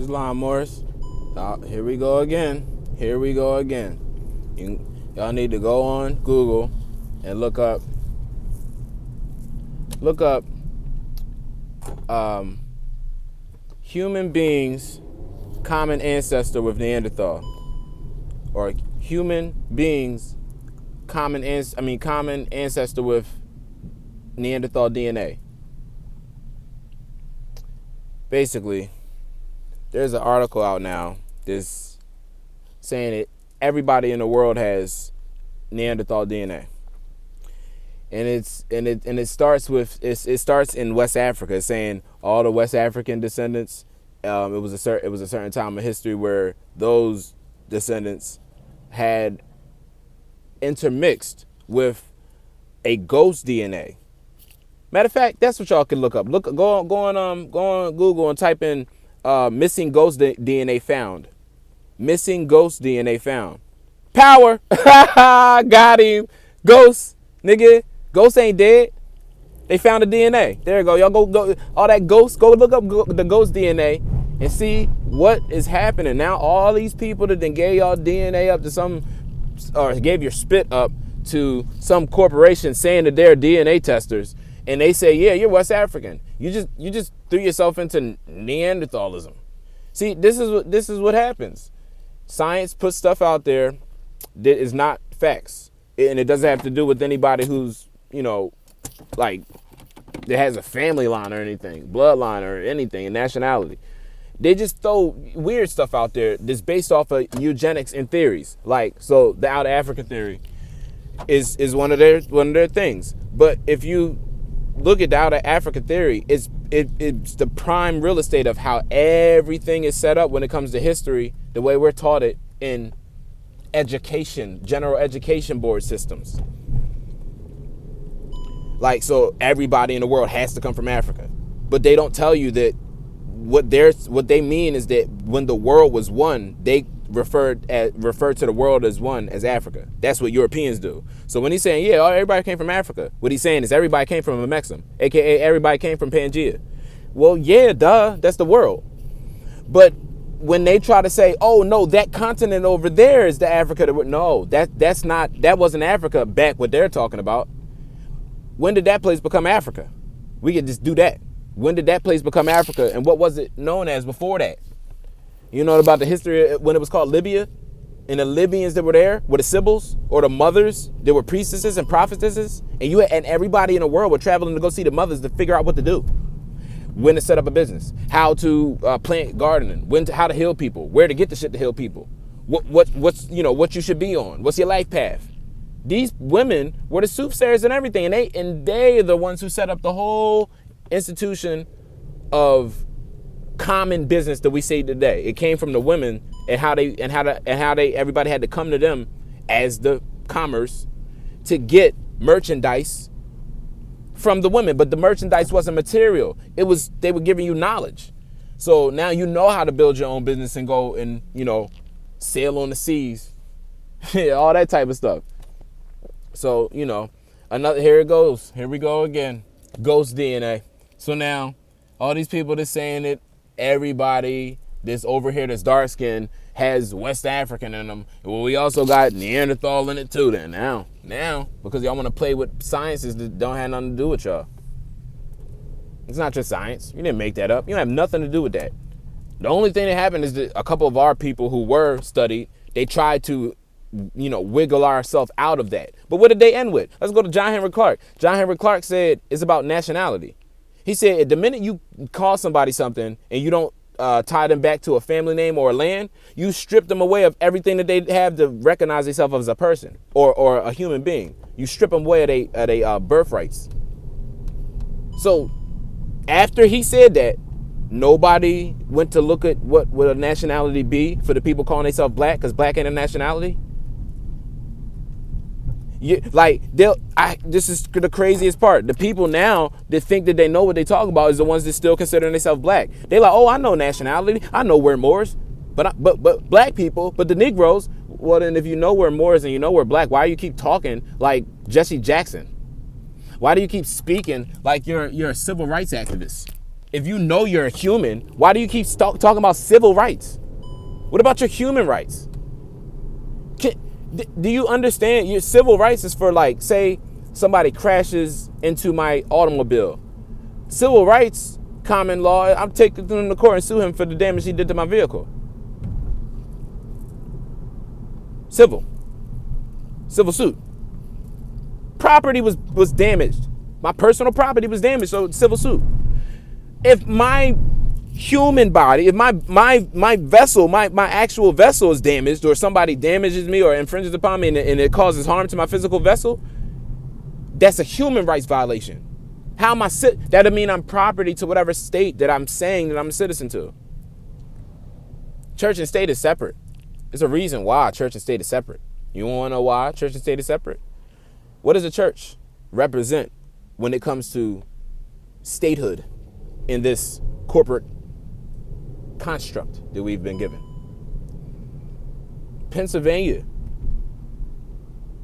is Lawnmowers. Here we go again. Here we go again. Y'all need to go on Google and look up human beings common ancestor with Neanderthal, or human beings common ancestor with Neanderthal DNA. Basically, there's an article out now that's saying that everybody in the world has Neanderthal DNA. And it starts in West Africa. It's saying all the West African descendants. It was a certain time of history where those descendants had intermixed with a ghost DNA. Matter of fact, that's what y'all can look up. Go on Google and type in missing ghost DNA found. Missing ghost DNA found. Power. Got him. Ghost, nigga. Ghost ain't dead. They found the DNA. There you go. Y'all go all that ghost. Go look up the ghost DNA and see what is happening. Now all these people that then gave y'all DNA up to some, or gave your spit up to some corporation saying that they're DNA testers, and they say, yeah, you're West African. You just threw yourself into Neanderthalism. See, this is what happens. Science puts stuff out there that is not facts, and it doesn't have to do with anybody who's, like, that has a family line or anything, bloodline or anything, nationality. They just throw weird stuff out there that's based off of eugenics and theories. Like, so the out of Africa theory is one of their things. But if you look at the out of Africa theory, it's the prime real estate of how everything is set up when it comes to history, the way we're taught it in education, general education board systems. Like, so everybody in the world has to come from Africa. But they don't tell you that what they mean is that when the world was one, they referred to the world as one as Africa. That's what Europeans do. So when he's saying, yeah, everybody came from Africa, what he's saying is everybody came from a Mexim, aka everybody came from Pangea. Well, yeah, duh, that's the world. But when they try to say, oh no, that continent over there is the Africa, no, that wasn't Africa back what they're talking about. When did that place become Africa? We could just do that. When did that place become Africa, and what was it known as before that? You know about the history when it was called Libya, and the Libyans that were there were the Sibyls, or the mothers. There were priestesses and prophetesses, and everybody in the world were traveling to go see the mothers to figure out what to do, when to set up a business, how to plant gardening, how to heal people, where to get the shit to heal people, what you should be on, what's your life path. These women were the soothsayers and everything, and they are the ones who set up the whole institution of common business that we see today. It came from the women, and how everybody had to come to them as the commerce to get merchandise from the women. But the merchandise wasn't material. They were giving you knowledge. So now you know how to build your own business and go and sail on the seas, all that type of stuff. So, here it goes. Here we go again. Ghost DNA. So now, all these people that's saying that everybody that's over here that's dark skinned has West African in them. Well, we also got Neanderthal in it too then. Now, because y'all want to play with sciences that don't have nothing to do with y'all. It's not your science. You didn't make that up. You don't have nothing to do with that. The only thing that happened is that a couple of our people who were studied, they tried to wiggle ourselves out of that. But what did they end with? Let's go to John Henry Clark. John Henry Clark said it's about nationality. He said the minute you call somebody something and you don't tie them back to a family name or a land, you strip them away of everything that they have to recognize themselves as a person or a human being. You strip them away of their birthrights. So after he said that, nobody went to look at what would a nationality be for the people calling themselves black, because black ain't a nationality. This is the craziest part. The people now that think that they know what they talk about is the ones that still consider themselves black. They like, oh, I know nationality. I know we're Moors. But black people, but the Negroes, well, then if you know we're Moors and you know we're black, why do you keep talking like Jesse Jackson? Why do you keep speaking like you're a civil rights activist? If you know you're a human, why do you keep talking about civil rights? What about your human rights? Do you understand? Your civil rights is for, like, say somebody crashes into my automobile. Civil rights, common law, I'm taking him to court and sue him for the damage he did to my vehicle. Civil suit. Property was damaged. My personal property was damaged, so civil suit. If my human body, if my vessel, my actual vessel is damaged, or somebody damages me or infringes upon me and it causes harm to my physical vessel, that's a human rights violation. How am I that'll mean I'm property to whatever state that I'm saying that I'm a citizen to. Church and state is separate. There's a reason why church and state is separate. You want to know why church and state is separate? What does a church represent when it comes to statehood in this corporate construct that we've been given? Pennsylvania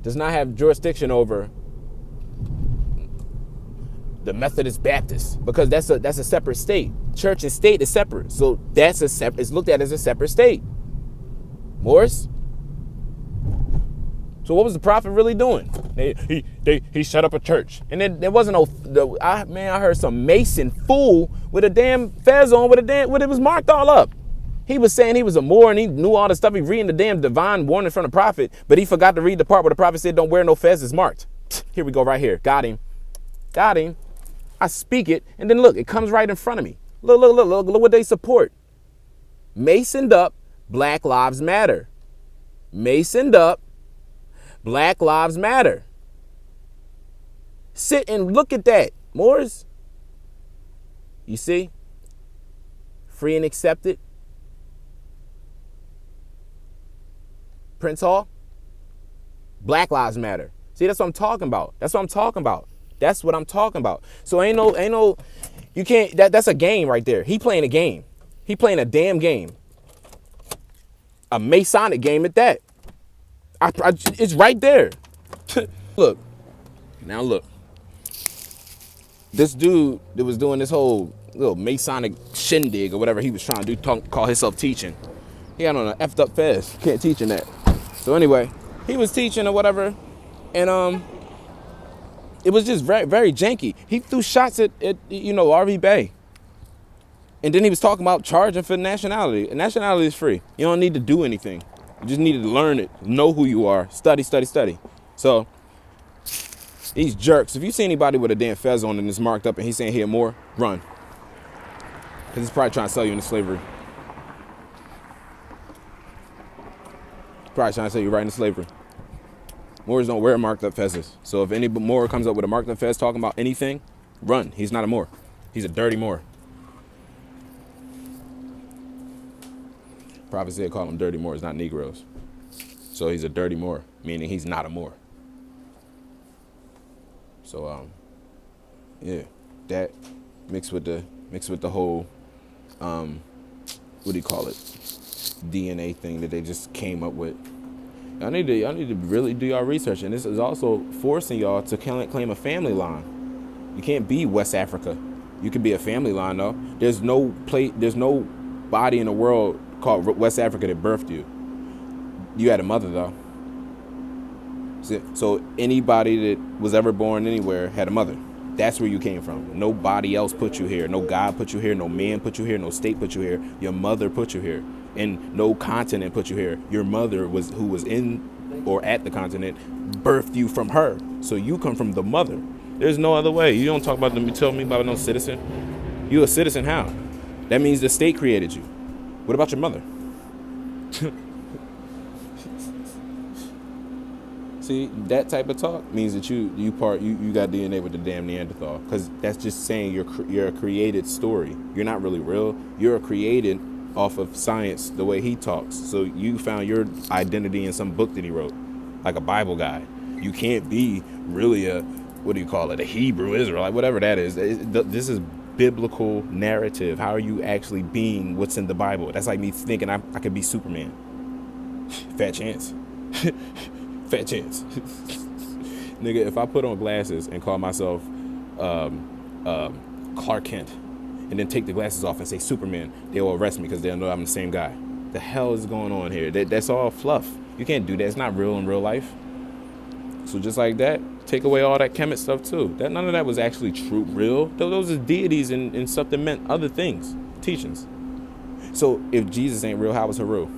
does not have jurisdiction over the Methodist Baptist, because that's a separate state. Church and state is separate, so it's looked at as a separate state. Morris. So what was the prophet really doing? He set up a church, and then there wasn't I heard some Mason fool with a damn fez on with it was marked all up. He was saying he was a Moor and he knew all the stuff. He reading the damn divine warning from the prophet, but he forgot to read the part where the prophet said, "Don't wear no fez, it's marked." Here we go, right here. Got him. I speak it, and then look, it comes right in front of me. Look what they support. Masoned up, Black Lives Matter. Masoned up, Black Lives Matter. Sit and look at that, Moors. You see? Free and accepted. Prince Hall. Black Lives Matter. See, that's what I'm talking about. That's what I'm talking about. So ain't no, you can't, that's a game right there. He playing a game. He playing a damn game. A Masonic game at that. It's right there. Look. This dude that was doing this whole little Masonic shindig or whatever he was trying to do, call himself teaching. He had on an effed up fez. Can't teach in that. So anyway, he was teaching or whatever, and it was just very, very janky. He threw shots at RV Bay. And then he was talking about charging for nationality. And nationality is free. You don't need to do anything. You just need to learn it, know who you are, study. So these jerks, if you see anybody with a damn fez on and it's marked up and he's saying he a Moor, run. Because he's probably trying to sell you into slavery. Probably trying to sell you right into slavery. Moors don't wear marked up fezes. So if any Moor comes up with a marked up fez talking about anything, run. He's not a Moor. He's a dirty Moor. Prophet said call them dirty Moors, not Negroes. So he's a dirty Moor, meaning he's not a Moor. So yeah, that mixed with the whole what do you call it? DNA thing that they just came up with. Y'all need to really do y'all research, and this is also forcing y'all to claim a family line. You can't be West Africa. You can be a family line though. There's no body in the world called West Africa that birthed you. You had a mother though. So anybody that was ever born anywhere had a mother. That's where you came from. Nobody else put you here. No God put you here. No man put you here. No state put you here. Your mother put you here. And no continent put you here. Your mother who was in or at the continent birthed you from her. So you come from the mother. There's no other way. You don't talk about them. You tell me about no citizen. You a citizen how? That means the state created you. What about your mother? See, that type of talk means that you got DNA with the damn Neanderthal, because that's just saying you're a created story. You're not really real. You're created off of science the way he talks. So you found your identity in some book that he wrote, like a Bible guy. You can't be really a Hebrew Israelite, whatever that is. This is biblical narrative. How are you actually being what's in the Bible? That's like me thinking I could be Superman. Fat chance. Fat chance. Nigga, if I put on glasses and call myself Clark Kent, and then take the glasses off and say Superman, they will arrest me because they'll know I'm the same guy. The hell is going on here? That's all fluff. You can't do that. It's not real in real life. So just like that, take away all that Kemet stuff too. That none of that was actually true, real. Those are deities and stuff that meant other things, teachings. So if Jesus ain't real, how is Haru?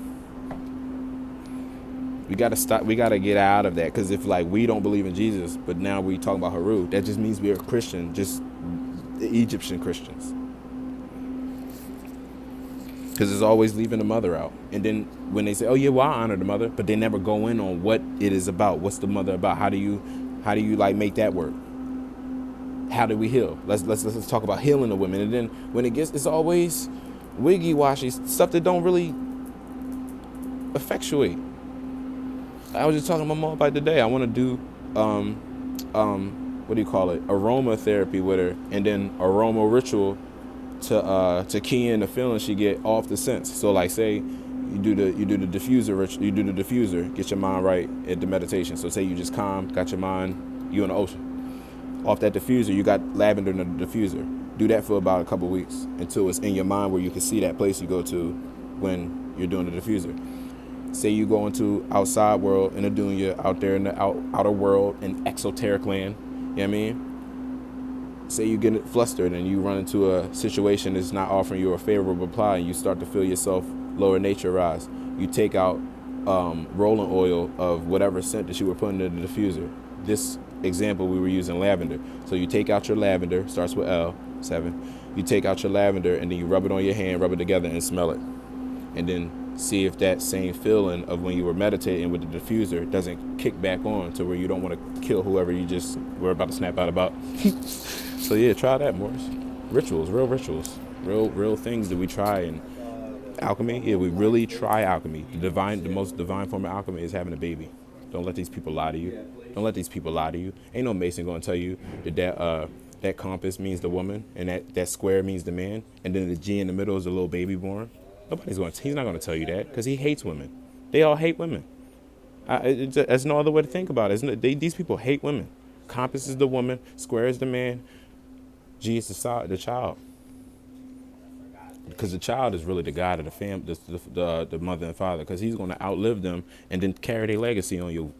We gotta stop. We gotta get out of that, because if like we don't believe in Jesus, but now we talking about Haru, that just means we're Christian, just Egyptian Christians. Because it's always leaving the mother out. And then when they say, "Oh yeah, well I honor the mother," but they never go in on what it is about. What's the mother about? How do you like make that work? How do we heal? Let's talk about healing the women. And then when it's always wiggy washy stuff that don't really effectuate. I was just talking to my mom about today. I want to do what do you call it? Aromatherapy with her, and then aroma ritual to key in the feeling she get off the sense. So like say you do the diffuser, get your mind right at the meditation. So say you just calm, got your mind, you in the ocean. Off that diffuser, you got lavender in the diffuser. Do that for about a couple weeks until it's in your mind where you can see that place you go to when you're doing the diffuser. Say you go into outside world and doing you out there in the outer world in exoteric land. You know what I mean? Say you get flustered and you run into a situation that's not offering you a favorable reply, and you start to feel yourself lower nature rise. You take out rolling oil of whatever scent that you were putting in the diffuser. This example, we were using lavender. So you take out your lavender, starts with L7. You take out your lavender and then you rub it on your hand, rub it together and smell it. And then see if that same feeling of when you were meditating with the diffuser doesn't kick back on to where you don't want to kill whoever you just were about to snap out about. So yeah, try that, Morris. Rituals, real things that we try. And alchemy, yeah, we really try alchemy. The most divine form of alchemy is having a baby. Don't let these people lie to you. Don't let these people lie to you. Ain't no Mason gonna tell you that compass means the woman and that square means the man, and then the G in the middle is the little baby born. He's not gonna tell you that, because he hates women. They all hate women. There's no other way to think about it. These people hate women. Compass is the woman, square is the man, G is the child. Because the child is really the guide of the family, the mother and father, because he's going to outlive them and then carry their legacy on you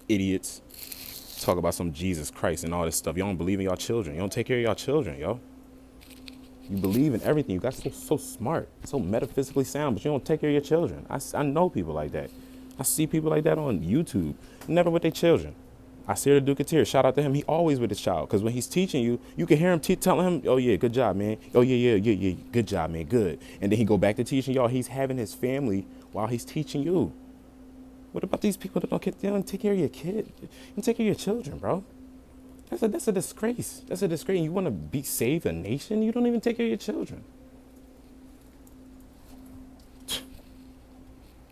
idiots. Talk about some Jesus Christ and all this stuff. Y'all don't believe in y'all children. You don't take care of y'all children, yo. You believe in everything. You got so smart, so metaphysically sound, but you don't take care of your children. I know people like that. I see people like that on YouTube, never with their children. I see the Ducateer, shout out to him. He always with his child, because when he's teaching you, you can hear him telling him, "Oh yeah, good job, man. Oh yeah, good job, man, good." And then he go back to teaching y'all. He's having his family while he's teaching you. What about these people that don't take care of your kid? You take care of your children, bro. That's a disgrace. That's a disgrace. You want to save a nation? You don't even take care of your children.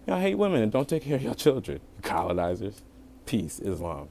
Y'all hate women and don't take care of your children. Colonizers. Peace, Islam.